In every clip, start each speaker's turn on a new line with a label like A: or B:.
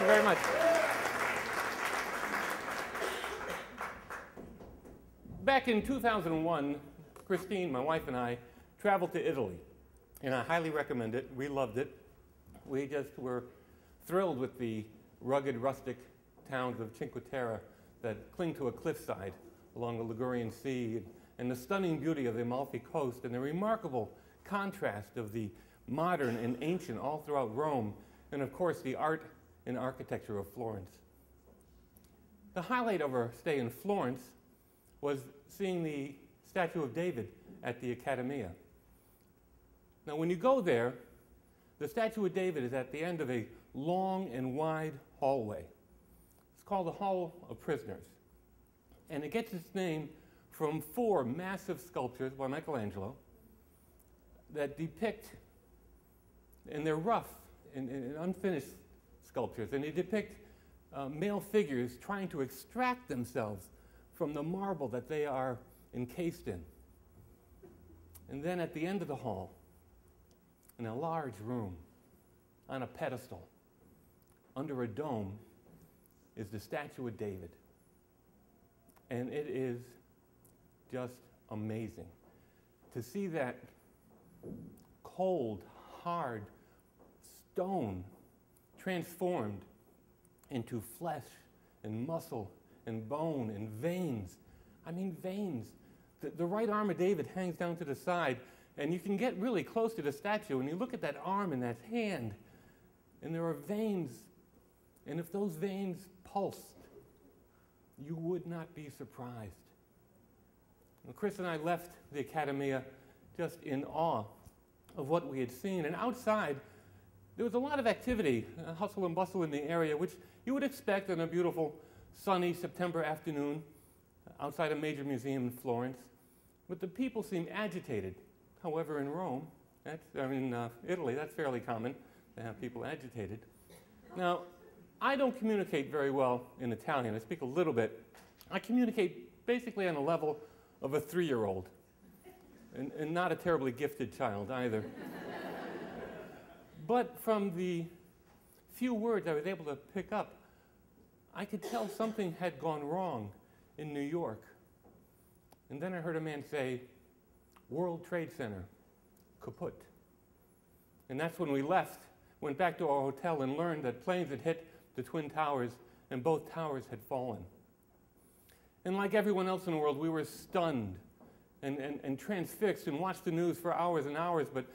A: very much. Back in 2001, Christine, my wife, and I traveled to Italy, and I highly recommend it. We loved it. We just were thrilled with the rugged, rustic towns of Cinque Terre that cling to a cliffside along the Ligurian Sea, and the stunning beauty of the Amalfi Coast, and the remarkable contrast of the modern and ancient all throughout Rome, and of course the art and architecture of Florence. The highlight of our stay in Florence was seeing the statue of David at the Accademia. Now when you go there, the statue of David is at the end of a long and wide hallway. It's called the Hall of Prisoners, and it gets its name from 4 massive sculptures by Michelangelo that depict, and they're rough and unfinished sculptures, and they depict male figures trying to extract themselves from the marble that they are encased in. And then at the end of the hall, in a large room, on a pedestal, under a dome, is the statue of David. And it is just amazing to see that cold, hard stone transformed into flesh and muscle and bone and veins. I mean, veins. The right arm of David hangs down to the side, and you can get really close to the statue, and you look at that arm and that hand, and there are veins, and if those veins pulsed, you would not be surprised. And Chris and I left the Accademia just in awe of what we had seen, and outside, there was a lot of activity, hustle and bustle in the area, which you would expect on a beautiful, sunny September afternoon outside a major museum in Florence. But the people seemed agitated. However, in Rome, Italy, that's fairly common to have people agitated. Now, I don't communicate very well in Italian. I speak a little bit. I communicate basically on the level of a 3-year-old, and not a terribly gifted child either. But from the few words I was able to pick up, I could tell something had gone wrong in New York. And then I heard a man say, World Trade Center, kaput. And that's when we left, went back to our hotel and learned that planes had hit the Twin Towers and both towers had fallen. And like everyone else in the world, we were stunned and transfixed and watched the news for hours and hours, but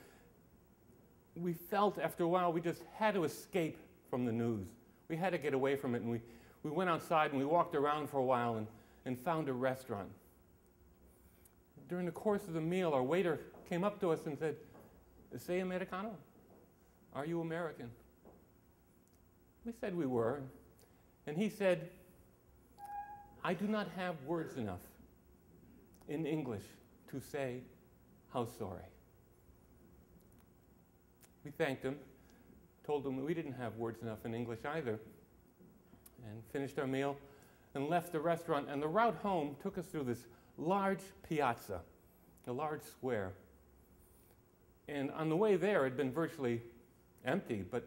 A: we felt after a while we just had to escape from the news. We had to get away from it, and we went outside and we walked around for a while and found a restaurant. During the course of the meal, our waiter came up to us and said, "Sei Americano? Are you American?" We said we were, and he said, "I do not have words enough in English to say how sorry." We thanked him, told him that we didn't have words enough in English either, and finished our meal and left the restaurant. And the route home took us through this large piazza, a large square. And on the way there, it had been virtually empty, but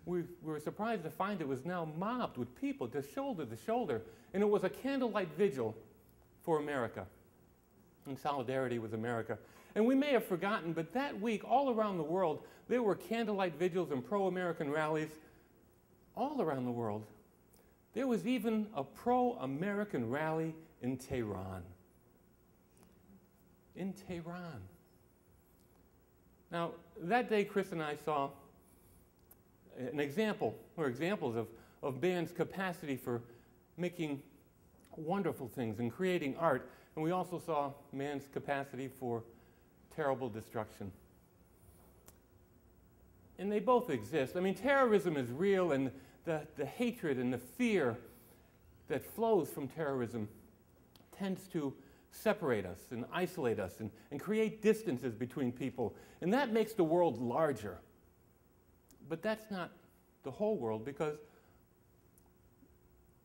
A: we were surprised to find it was now mobbed with people, just shoulder to shoulder. And it was a candlelight vigil for America, in solidarity with America. And we may have forgotten, but that week, all around the world, there were candlelight vigils and pro-American rallies all around the world. There was even a pro-American rally in Tehran. In Tehran. Now, that day, Chris and I saw an example, or examples of man's capacity for making wonderful things and creating art. And we also saw man's capacity for terrible destruction. And they both exist. I mean, terrorism is real, and the hatred and the fear that flows from terrorism tends to separate us and isolate us and create distances between people. And that makes the world larger. But that's not the whole world, because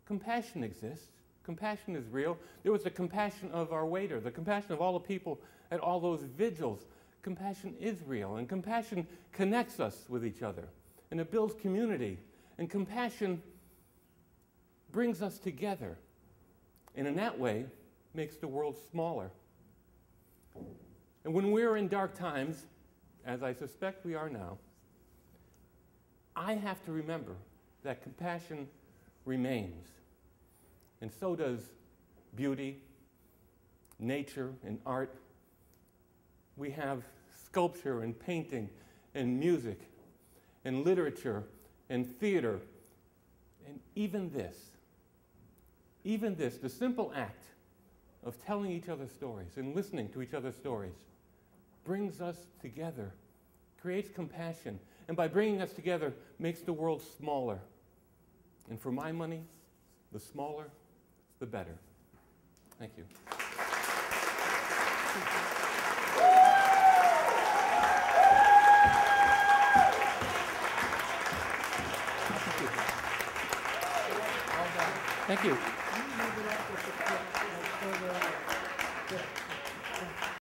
A: compassion exists. Compassion is real. There was the compassion of our waiter, the compassion of all the people at all those vigils. Compassion is real, and compassion connects us with each other, and it builds community, And compassion brings us together, and in that way, makes the world smaller. And when we're in dark times, as I suspect we are now, I have to remember that compassion remains. And so does beauty, nature, and art. We have sculpture and painting and music and literature and theater. And even this, the simple act of telling each other stories and listening to each other's stories brings us together, creates compassion, and by bringing us together, makes the world smaller. And for my money, the smaller, the better. Thank you. Thank you.